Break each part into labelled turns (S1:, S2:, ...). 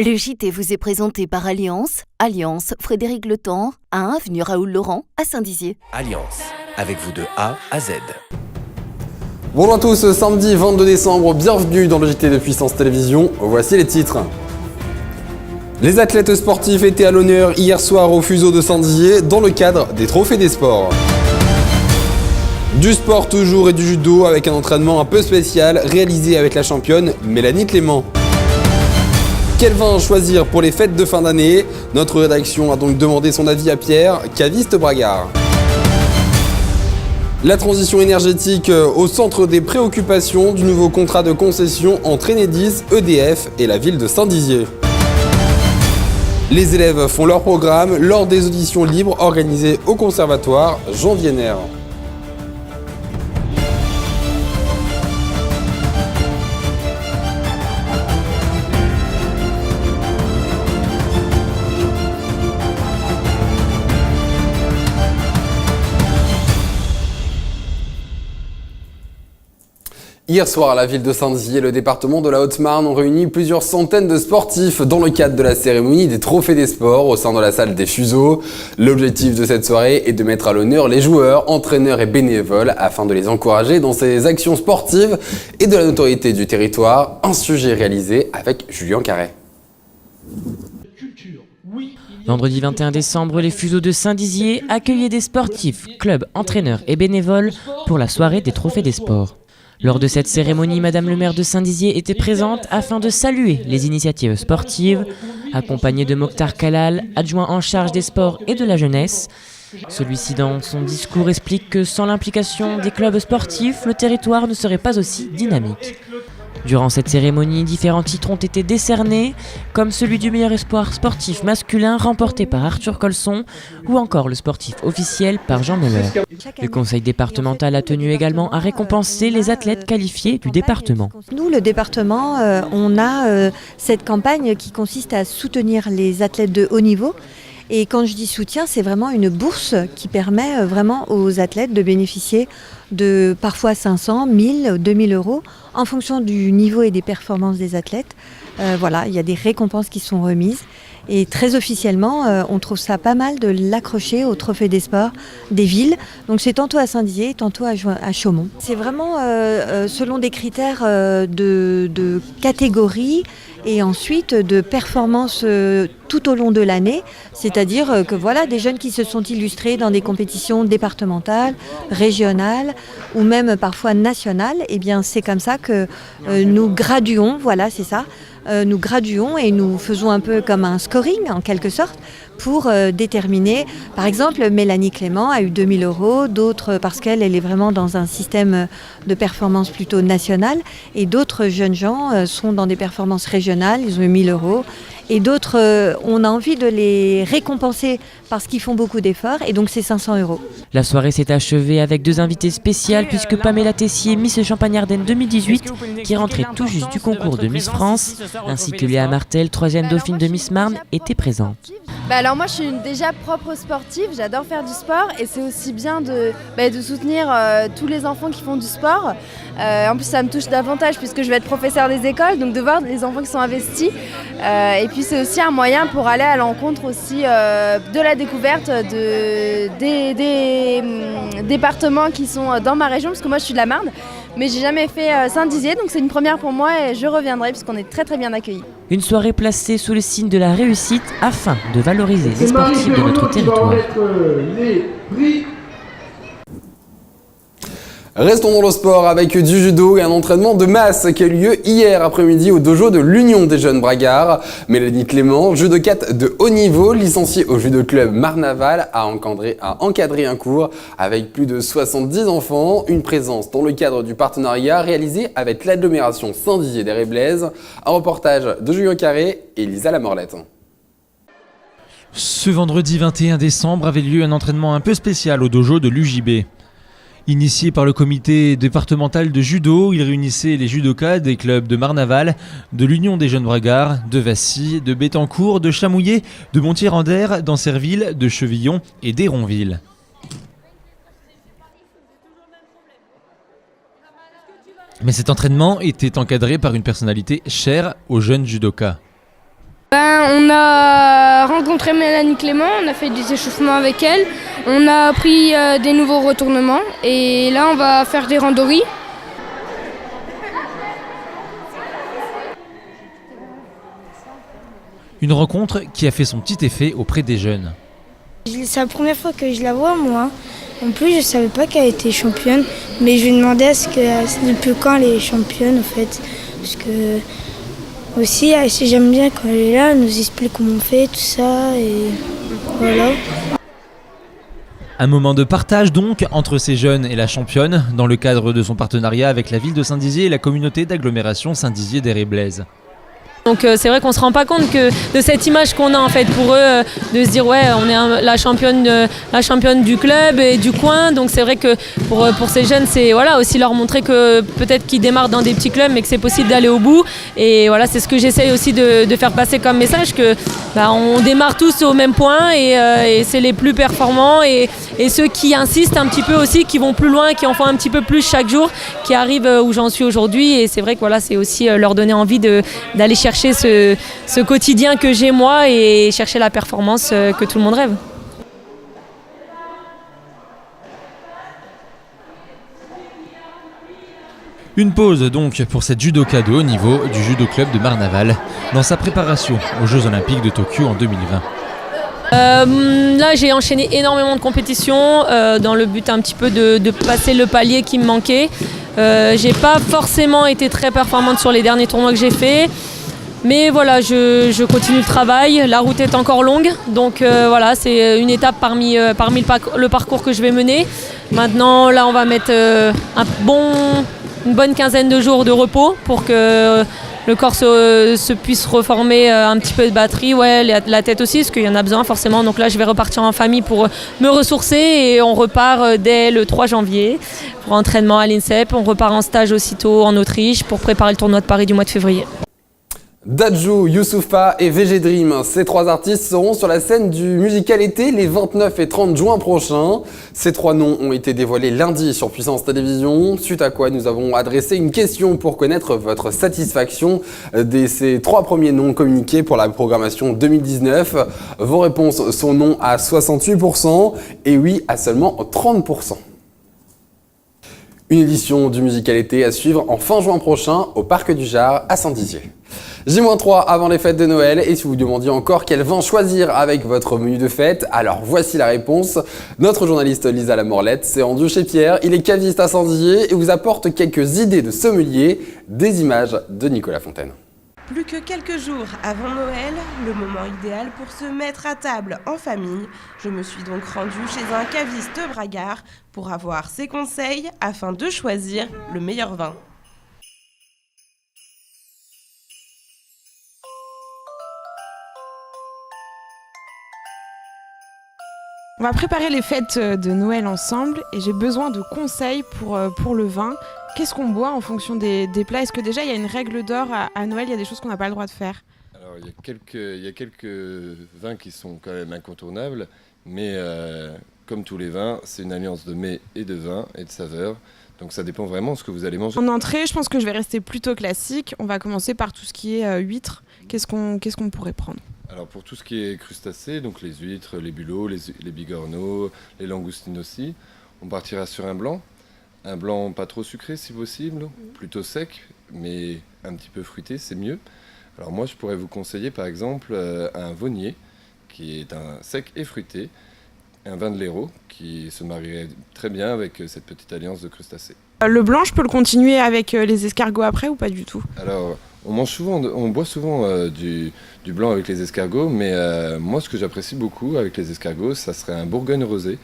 S1: Le JT vous est présenté par Alliance. Alliance, Frédéric Le Temps, à 1 avenue Raoul Laurent, à Saint-Dizier.
S2: Alliance, avec vous de A à Z.
S3: Bonjour à tous, samedi 22 décembre, bienvenue dans le JT de Puissance Télévisions. Voici les titres. Les athlètes sportifs étaient à l'honneur hier soir au Fuseau de Saint-Dizier dans le cadre des Trophées des Sports. Du sport toujours et du judo avec un entraînement un peu spécial réalisé avec la championne Mélanie Clément. Quel vin choisir pour les fêtes de fin d'année? Notre rédaction a donc demandé son avis à Pierre, caviste bragard. La transition énergétique au centre des préoccupations du nouveau contrat de concession entre Enedis, EDF et la ville de Saint-Dizier. Les élèves font leur programme lors des auditions libres organisées au conservatoire Jean Vienner. Hier soir, à la ville de Saint-Dizier, le département de la Haute-Marne ont réuni plusieurs centaines de sportifs dans le cadre de la cérémonie des Trophées des Sports au sein de la salle des Fuseaux. L'objectif de cette soirée est de mettre à l'honneur les joueurs, entraîneurs et bénévoles afin de les encourager dans ces actions sportives et de la notoriété du territoire. Un sujet réalisé avec Julien Carré.
S4: Vendredi 21 décembre, les Fuseaux de Saint-Dizier accueillaient des sportifs, clubs, entraîneurs et bénévoles pour la soirée des Trophées des Sports. Lors de cette cérémonie, Madame le maire de Saint-Dizier était présente afin de saluer les initiatives sportives, accompagnée de Mokhtar Khalal, adjoint en charge des sports et de la jeunesse. Celui-ci, dans son discours, explique que sans l'implication des clubs sportifs, le territoire ne serait pas aussi dynamique. Durant cette cérémonie, différents titres ont été décernés, comme celui du meilleur espoir sportif masculin remporté par Arthur Colson, ou encore le sportif officiel par Jean Meller. Le conseil départemental a tenu également à récompenser les athlètes qualifiés du département.
S5: Nous, le département, on a cette campagne qui consiste à soutenir les athlètes de haut niveau. Et quand je dis soutien, c'est vraiment une bourse qui permet vraiment aux athlètes de bénéficier de parfois 500, 1000, 2000 euros en fonction du niveau et des performances des athlètes. Voilà, il y a des récompenses qui sont remises. Et très officiellement, on trouve ça pas mal de l'accrocher au Trophée des Sports des villes. Donc c'est tantôt à Saint-Dizier, tantôt à Chaumont. C'est vraiment selon des critères de catégorie et ensuite de performance tout au long de l'année. C'est-à-dire que voilà, des jeunes qui se sont illustrés dans des compétitions départementales, régionales ou même parfois nationales. Et bien c'est comme ça que nous graduons, voilà c'est ça. Nous graduons et nous faisons un peu comme un scoring en quelque sorte pour déterminer, par exemple Mélanie Clément a eu 2000 euros, d'autres parce qu'elle est vraiment dans un système de performance plutôt national et d'autres jeunes gens sont dans des performances régionales, ils ont eu 1000 euros et d'autres on a envie de les récompenser parce qu'ils font beaucoup d'efforts et donc c'est 500 euros.
S4: La soirée s'est achevée avec deux invités spéciales puisque Pamela Tessier, Miss Champagne-Ardenne 2018, qui rentrait tout juste du concours de Miss France, ainsi que Léa Martel, 3e dauphine de Miss Marne, étaient présentes.
S6: Alors moi je suis déjà propre sportive, j'adore faire du sport et c'est aussi bien de soutenir tous les enfants qui font du sport. En plus ça me touche davantage puisque je vais être professeur des écoles, donc de voir les enfants qui sont investis. Et puis c'est aussi un moyen pour aller à l'encontre aussi de la découverte des départements qui sont dans ma région, parce que moi je suis de la Marne. Mais j'ai jamais fait Saint-Dizier, donc c'est une première pour moi et je reviendrai puisqu'on est très très bien accueillis.
S4: Une soirée placée sous le signe de la réussite afin de valoriser les sportifs de notre territoire.
S3: Restons dans le sport avec du judo et un entraînement de masse qui a eu lieu hier après-midi au dojo de l'Union des jeunes bragards. Mélanie Clément, judokate de haut niveau, licenciée au judo club Marne-Aval, a encadré un cours avec plus de 70 enfants. Une présence dans le cadre du partenariat réalisé avec l'agglomération Saint-Dizier des Réblaises. Un reportage de Julien Carré et Lisa Lamorlette.
S7: Ce vendredi 21 décembre avait lieu un entraînement un peu spécial au dojo de l'UJB. Initié par le comité départemental de judo, il réunissait les judokas des clubs de Marne-Aval, de l'Union des jeunes bragards, de Vassy, de Béthencourt, de Chamouillet, de Montier-Randère, d'Ancerville, de Chevillon et d'Héronville. Mais cet entraînement était encadré par une personnalité chère aux jeunes judokas.
S8: On a rencontré Mélanie Clément, on a fait des échauffements avec elle, on a appris des nouveaux retournements et là on va faire des randonnées.
S7: Une rencontre qui a fait son petit effet auprès des jeunes.
S9: C'est la première fois que je la vois, moi. En plus, je ne savais pas qu'elle était championne, mais je lui demandais depuis quand elle est championne, en fait. Parce que, aussi, j'aime bien quand elle est là, elle nous explique comment on fait, tout ça, et voilà.
S7: Un moment de partage donc entre ces jeunes et la championne, dans le cadre de son partenariat avec la ville de Saint-Dizier et la communauté d'agglomération Saint-Dizier-d'Héry-Blaise.
S10: Donc c'est vrai qu'on ne se rend pas compte que de cette image qu'on a en fait pour eux, de se dire ouais on est la championne du club et du coin. Donc c'est vrai que pour ces jeunes c'est voilà, aussi leur montrer que peut-être qu'ils démarrent dans des petits clubs mais que c'est possible d'aller au bout. Et voilà, c'est ce que j'essaye aussi de faire passer comme message, que on démarre tous au même point et c'est les plus performants et ceux qui insistent un petit peu aussi, qui vont plus loin, qui en font un petit peu plus chaque jour, qui arrivent où j'en suis aujourd'hui. Et c'est vrai que voilà, c'est aussi leur donner envie d'aller chercher ce quotidien que j'ai moi et chercher la performance que tout le monde rêve.
S7: Une pause donc pour cette judoka de haut niveau du judo club de Marnaval dans sa préparation aux Jeux Olympiques de Tokyo en 2020.
S10: Là j'ai enchaîné énormément de compétitions dans le but un petit peu de passer le palier qui me manquait. J'ai pas forcément été très performante sur les derniers tournois que j'ai fait. Mais voilà, je continue le travail, la route est encore longue, donc voilà, c'est une étape parmi le parcours que je vais mener. Maintenant, là, on va mettre une bonne quinzaine de jours de repos pour que le corps se puisse reformer un petit peu de batterie, ouais, la tête aussi, parce qu'il y en a besoin forcément. Donc là, je vais repartir en famille pour me ressourcer et on repart dès le 3 janvier pour entraînement à l'INSEP. On repart en stage aussitôt en Autriche pour préparer le tournoi de Paris du mois de février.
S3: Dadju, Youssoupha et VG Dream, ces trois artistes seront sur la scène du musical été les 29 et 30 juin prochains. Ces trois noms ont été dévoilés lundi sur Puissance Télévisions, suite à quoi nous avons adressé une question pour connaître votre satisfaction de ces trois premiers noms communiqués pour la programmation 2019. Vos réponses sont non à 68% et oui à seulement 30%. Une édition du musical été à suivre en fin juin prochain au Parc du Jard à Saint-Dizier. J-3 avant les fêtes de Noël, et si vous demandiez encore quel vin choisir avec votre menu de fête, alors voici la réponse. Notre journaliste Lisa Lamorlette s'est rendue chez Pierre, il est caviste à Saint-Dizier et vous apporte quelques idées de sommelier, des images de Nicolas Fontaine.
S11: Plus que quelques jours avant Noël, le moment idéal pour se mettre à table en famille. Je me suis donc rendue chez un caviste bragard pour avoir ses conseils afin de choisir le meilleur vin.
S12: On va préparer les fêtes de Noël ensemble et j'ai besoin de conseils pour le vin. Qu'est-ce qu'on boit en fonction des plats? Est-ce que déjà il y a une règle d'or à Noël? Il y a des choses qu'on n'a pas le droit de faire?
S13: Alors il y a quelques vins qui sont quand même incontournables, mais comme tous les vins, c'est une alliance de mets et de vin et de saveurs. Donc ça dépend vraiment de ce que vous allez manger.
S12: En entrée, je pense que je vais rester plutôt classique. On va commencer par tout ce qui est huîtres. Qu'est-ce qu'on pourrait prendre?
S13: Alors pour tout ce qui est crustacés, donc les huîtres, les bulots, les bigorneaux, les langoustines aussi, on partira sur un blanc. Un blanc pas trop sucré si possible, plutôt sec, mais un petit peu fruité, c'est mieux. Alors moi je pourrais vous conseiller par exemple un Vaunier, qui est un sec et fruité, un vin de l'Hérault, qui se marierait très bien avec cette petite alliance de crustacés.
S12: Le blanc, je peux le continuer avec les escargots après ou pas du tout?
S13: Alors on boit souvent du blanc avec les escargots, mais moi ce que j'apprécie beaucoup avec les escargots, ça serait un Bourgogne rosé,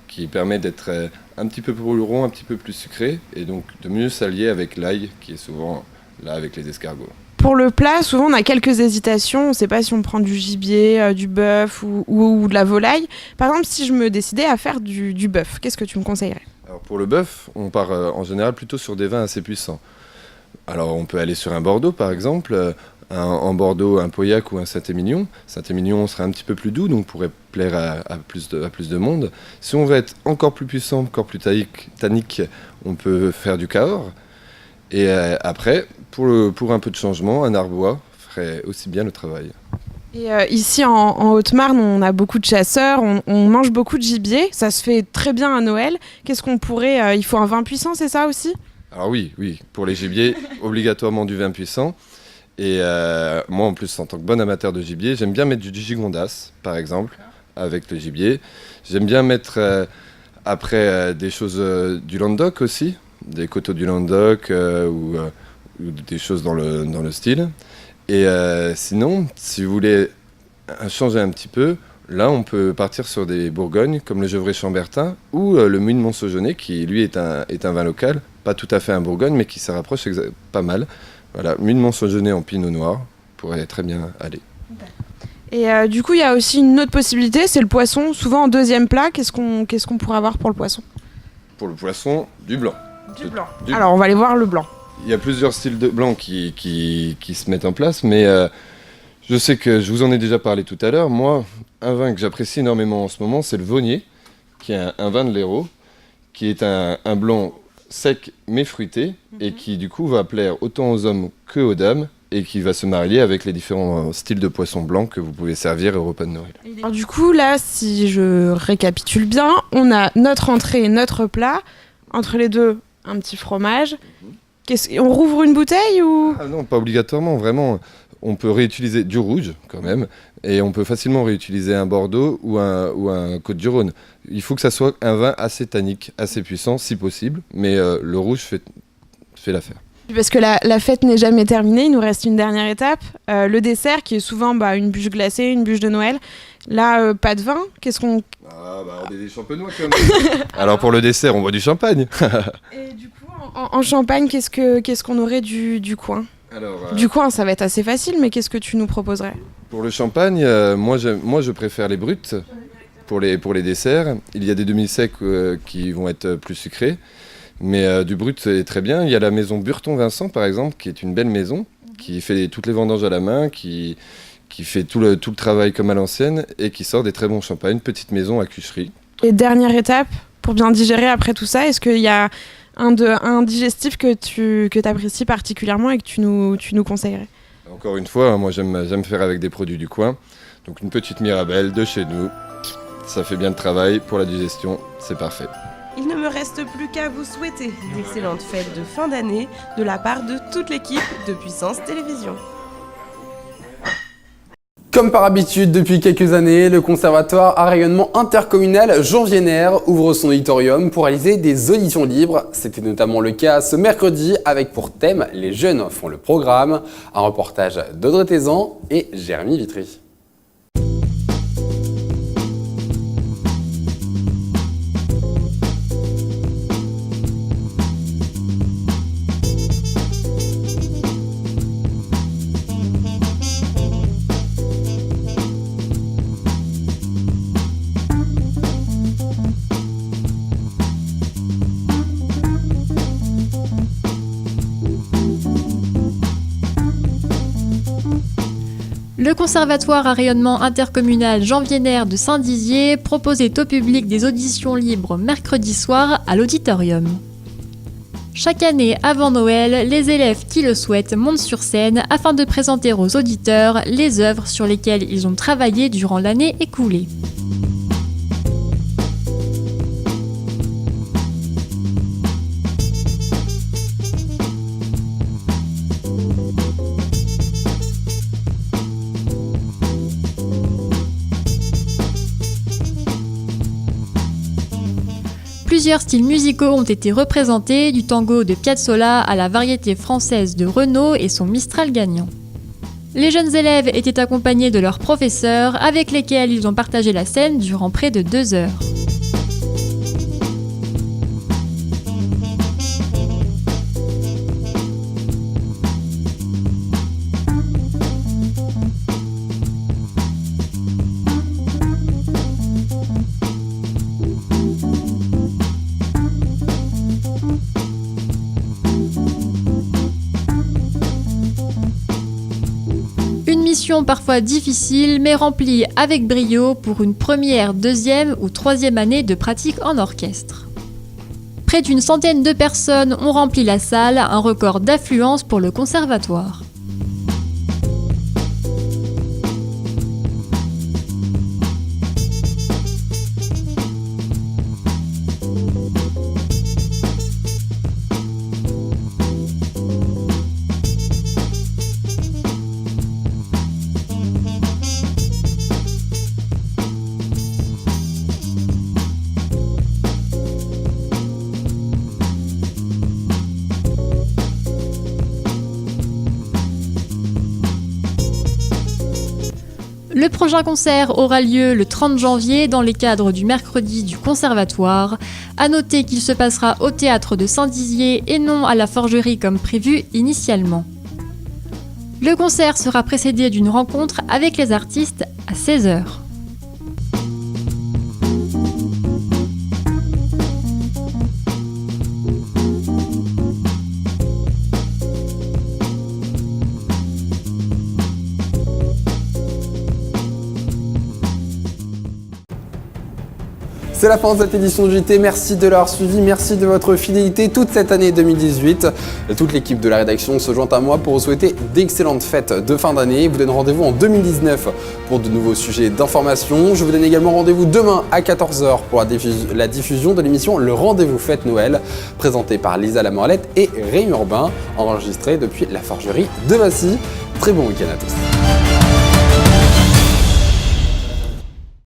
S13: qui permet d'être un petit peu plus rond, un petit peu plus sucré, et donc de mieux s'allier avec l'ail, qui est souvent là avec les escargots.
S12: Pour le plat, souvent on a quelques hésitations, on ne sait pas si on prend du gibier, du bœuf ou de la volaille. Par exemple, si je me décidais à faire du bœuf, qu'est-ce que tu me conseillerais?
S13: Alors pour le bœuf, on part en général plutôt sur des vins assez puissants. Alors on peut aller sur un Bordeaux par exemple, en Bordeaux un Pauillac ou un Saint-Émilion. Saint-Émilion serait un petit peu plus doux, donc pourrait plaire à plus de monde. Si on veut être encore plus puissant, encore plus tannique, on peut faire du Cahors. Et après, pour un peu de changement, un Arbois ferait aussi bien le travail.
S12: Et ici en Haute-Marne, on a beaucoup de chasseurs, on mange beaucoup de gibier, ça se fait très bien à Noël. Qu'est-ce qu'on pourrait... il faut un vin puissant, c'est ça aussi ?
S13: Alors oui, pour les gibiers, obligatoirement du vin puissant. Et moi en plus, en tant que bon amateur de gibier, j'aime bien mettre du gigondas, par exemple, avec le gibier. J'aime bien mettre après des choses du Languedoc aussi, des coteaux du Languedoc ou des choses dans le style. Et sinon, si vous voulez changer un petit peu, là on peut partir sur des Bourgognes comme le Gevrey Chambertin ou le Muid Montsaugenais qui lui est un vin local, pas tout à fait un Bourgogne mais qui se rapproche pas mal. Voilà, Muid Montsaugenais en pinot noir pourrait très bien aller.
S12: Et du coup il y a aussi une autre possibilité, c'est le poisson, souvent en deuxième plat. Qu'est-ce qu'on pourrait avoir pour le poisson ?
S13: Pour le poisson, du blanc.
S12: Alors on va aller voir le blanc.
S13: Il y a plusieurs styles de blanc qui se mettent en place, mais je sais que je vous en ai déjà parlé tout à l'heure. Moi, un vin que j'apprécie énormément en ce moment, c'est le Vosnier, qui est un vin de l'Hérault, qui est un blanc sec mais fruité, et qui du coup va plaire autant aux hommes que aux dames, et qui va se marier avec les différents styles de poissons blancs que vous pouvez servir au repas de Noël.
S12: Alors du coup, là, si je récapitule bien, on a notre entrée et notre plat. Entre les deux, un petit fromage. On rouvre une bouteille ou...
S13: Non, pas obligatoirement, vraiment. On peut réutiliser du rouge quand même, et on peut facilement réutiliser un Bordeaux ou un Côte-du-Rhône. Il faut que ça soit un vin assez tannique, assez puissant si possible, mais le rouge fait l'affaire.
S12: Parce que la fête n'est jamais terminée, il nous reste une dernière étape, le dessert qui est souvent une bûche glacée, une bûche de Noël. Là, pas de vin, qu'est-ce qu'on...
S13: on est des champenois quand même. Alors pour le dessert, on boit du champagne.
S12: Et du coup, en Champagne, qu'est-ce qu'on aurait du coin ?
S13: Alors,
S12: du coin, ça va être assez facile, mais qu'est-ce que tu nous proposerais ?
S13: Pour le champagne, moi je préfère les bruts pour les desserts. Il y a des demi-secs qui vont être plus sucrés. Mais du brut est très bien. Il y a la maison Burton-Vincent par exemple, qui est une belle maison, qui fait toutes les vendanges à la main, qui fait tout le travail comme à l'ancienne et qui sort des très bons champagnes, petite maison à Cuchery.
S12: Et dernière étape, pour bien digérer après tout ça, est-ce qu'il y a un digestif que tu apprécies particulièrement et que tu nous conseillerais ?
S13: Encore une fois, moi j'aime faire avec des produits du coin. Donc une petite Mirabelle de chez nous, ça fait bien le travail pour la digestion, c'est parfait.
S11: Il ne me reste plus qu'à vous souhaiter d'excellentes fêtes de fin d'année de la part de toute l'équipe de Puissance Télévision.
S3: Comme par habitude, depuis quelques années, le conservatoire à rayonnement intercommunal Jean Vienner ouvre son auditorium pour réaliser des auditions libres. C'était notamment le cas ce mercredi avec pour thème « Les jeunes font le programme », un reportage d'Audrey Tézan et Jérémy Vitry.
S14: Le conservatoire à rayonnement intercommunal Jean Vienner de Saint-Dizier proposait au public des auditions libres mercredi soir à l'auditorium. Chaque année, avant Noël, les élèves qui le souhaitent montent sur scène afin de présenter aux auditeurs les œuvres sur lesquelles ils ont travaillé durant l'année écoulée. Plusieurs styles musicaux ont été représentés, du tango de Piazzolla à la variété française de Renaud et son Mistral gagnant. Les jeunes élèves étaient accompagnés de leurs professeurs, avec lesquels ils ont partagé la scène durant près de 2 heures. Parfois difficile, mais remplie avec brio pour une première, deuxième ou troisième année de pratique en orchestre. Près d'une centaine de personnes ont rempli la salle, un record d'affluence pour le conservatoire. Le prochain concert aura lieu le 30 janvier dans les cadres du mercredi du Conservatoire. À noter qu'il se passera au théâtre de Saint-Dizier et non à la Forgerie comme prévu initialement. Le concert sera précédé d'une rencontre avec les artistes à 16h.
S3: C'est la fin de cette édition de JT, merci de l'avoir suivi, merci de votre fidélité toute cette année 2018. Toute l'équipe de la rédaction se joint à moi pour vous souhaiter d'excellentes fêtes de fin d'année. Vous donne rendez-vous en 2019 pour de nouveaux sujets d'information. Je vous donne également rendez-vous demain à 14h pour la diffusion de l'émission Le Rendez-vous Fête Noël, présentée par Lisa Lamorlette et Rémi Urbain, enregistrée depuis la Forgerie de Massy. Très bon week-end à tous.